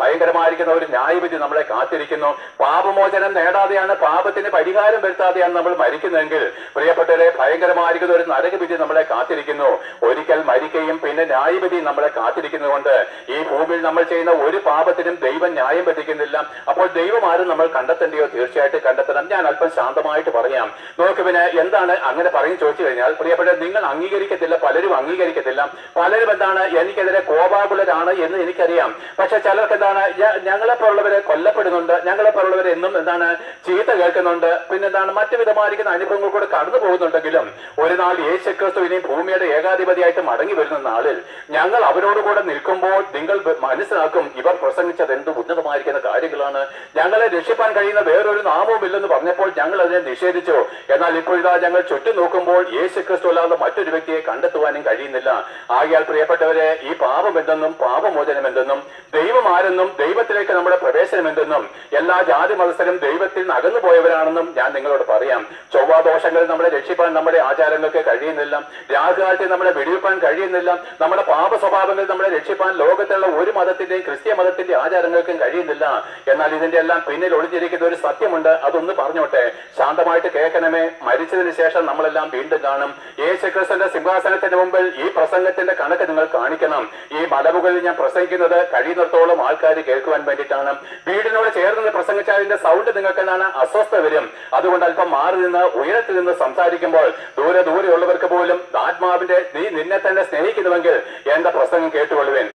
ഭയങ്കരമായിരിക്കുന്ന ഒരു ന്യായവിധി നമ്മളെ കാത്തിരിക്കുന്നു. പാപമോചനം നേടാതെയാണ്, പാപത്തിന് പരിഹാരം വരുത്താതെയാണ് നമ്മൾ മരിക്കുന്നതെങ്കിൽ പ്രിയപ്പെട്ടവരെ, ഭയങ്കരമായിരിക്കുന്ന ഒരു നരകവിധി നമ്മളെ കാത്തിരിക്കുന്നു. ഒരിക്കൽ മരിക്കുകയും പിന്നെ ന്യായവിധി നമ്മളെ കാത്തിരിക്കുന്നതുകൊണ്ട് ഈ ഭൂമിയിൽ നമ്മൾ ചെയ്യുന്ന ഒരു പാപത്തിനും ദൈവം ന്യായം വിധിക്കുന്നില്ല. അപ്പോൾ ദൈവം ആരും നമ്മൾ കണ്ടെത്തേണ്ടിയോ? തീർച്ചയായിട്ടും കണ്ടെത്തണം. ഞാൻ അല്പം ശാന്തമായിട്ട് പറയാം. നോക്ക്, പിന്നെ എന്താണ് അങ്ങനെ പറയും ചോദിച്ചു കഴിഞ്ഞാൽ, പ്രിയപ്പെട്ട, നിങ്ങൾ അംഗീകരിക്കത്തില്ല, പലരും അംഗീകരിക്കത്തില്ല. പലരും എന്താണ്, എനിക്കെതിരെ കോപാകുലരാണ് എന്ന് എനിക്കറിയാം. പക്ഷെ ചിലർക്ക് എന്താണ്, ഞങ്ങളെപ്പോലുള്ളവരെ കൊല്ലപ്പെടുന്നുണ്ട്, ഞങ്ങളെപ്പോലുള്ളവരെ എന്നും എന്താണ് ചീത്ത കേൾക്കുന്നുണ്ട്, പിന്നെന്താണ് മറ്റു വിധമായിരിക്കുന്ന അനുഭവങ്ങൾ കൂടെ കടന്നു പോകുന്നുണ്ടെങ്കിലും ഒരു നാൾ യേശുക്രിസ്തു ഇനി ഭൂമിയുടെ ഏകാധിപതിയായിട്ട് മടങ്ങി വരുന്ന നാളിൽ ഞങ്ങൾ അവരോടുകൂടെ നിൽക്കുമ്പോൾ നിങ്ങൾ മനസ്സിലാക്കും, ഇവർ പ്രസംഗിച്ചത് എന്ത് ഉന്നതമായിരിക്കുന്ന കാര്യങ്ങളാണ്. ഞങ്ങളെ രക്ഷിപ്പാൻ കഴിയുന്ന വേറൊരു നാമവും ഇല്ലെന്ന് പറഞ്ഞപ്പോൾ ഞങ്ങൾ അതിനെ നിഷേധിച്ചു. എന്നാൽ ഇപ്പോഴിതാ ഞങ്ങൾ ചുറ്റും നോക്കുമ്പോൾ യേശുക്രിസ്തു അല്ലാതെ മറ്റൊരു വ്യക്തിയെ കണ്ടെത്തുവാനും കഴിയുന്നില്ല. ആകയാൽ പ്രിയപ്പെട്ടവരെ, ഈ പാപം എന്തെന്നും പാപമോചനം എന്തെന്നും ദൈവം ആരെന്നും ദൈവത്തിലേക്ക് നമ്മുടെ പ്രവേശനം എന്തെന്നും എല്ലാ ജാതി മതസ്ഥരും ദൈവത്തിൽ നിന്ന് അകന്നു പോയവരാണെന്നും ഞാൻ നിങ്ങളോട് പറയാം. ചൊവ്വാദോഷങ്ങളിൽ നമ്മളെ രക്ഷിപ്പാൻ നമ്മുടെ ആചാരങ്ങൾക്ക് കഴിയുന്നില്ല. രാഹുകാലത്തിൽ നമ്മളെ വെടിവെപ്പാൻ കഴിയുന്നില്ല. നമ്മുടെ പാപ സ്വഭാവങ്ങളിൽ നമ്മളെ രക്ഷിപ്പാൻ ലോകത്തുള്ള ഒരു മതത്തിന്റെയും ക്രിസ്ത്യ മതത്തിന്റെ ആചാരങ്ങൾക്കും കഴിയുന്നില്ല. എന്നാൽ ഇതിന്റെ എല്ലാം പിന്നിൽ ഒളിഞ്ഞിരിക്കുന്ന ഒരു സത്യമുണ്ട്. അതൊന്ന് പറഞ്ഞോട്ടെ, ശാന്തമായിട്ട് കേൾക്കണമേ. മരിച്ചതിന് ശേഷം നമ്മളെല്ലാം വീണ്ടും കാണും. യേശുക്രിസ്തുവിന്റെ സിംഹാസനത്തിന് മുമ്പിൽ ഈ പ്രസംഗത്തിന്റെ കണക്ക് നിങ്ങൾ കാണിക്കണം. ഈ മലമുകളിൽ ഞാൻ പ്രസംഗിക്കുന്നത് കഴിയുന്നിടത്തോളം ആൾക്കാർ കേൾക്കുവാൻ വേണ്ടിയിട്ടാണ്. വീടിനോട് ചേർന്ന് പ്രസംഗിച്ചാൽ അതിന്റെ സൗണ്ട് നിങ്ങൾക്ക് എന്താണ് അസ്വസ്ഥ വരും. അതുകൊണ്ട് അല്പം മാറി നിന്ന് ഉയരത്തിൽ നിന്ന് സംസാരിക്കുമ്പോൾ ദൂരെയുള്ളവർക്ക് പോലും ആത്മാവിന്റെ നീ നിന്നെ തന്നെ സ്നേഹിക്കുന്നുവെങ്കിൽ എന്റെ പ്രസംഗം കേട്ടുകൊള്ളുവേൻ.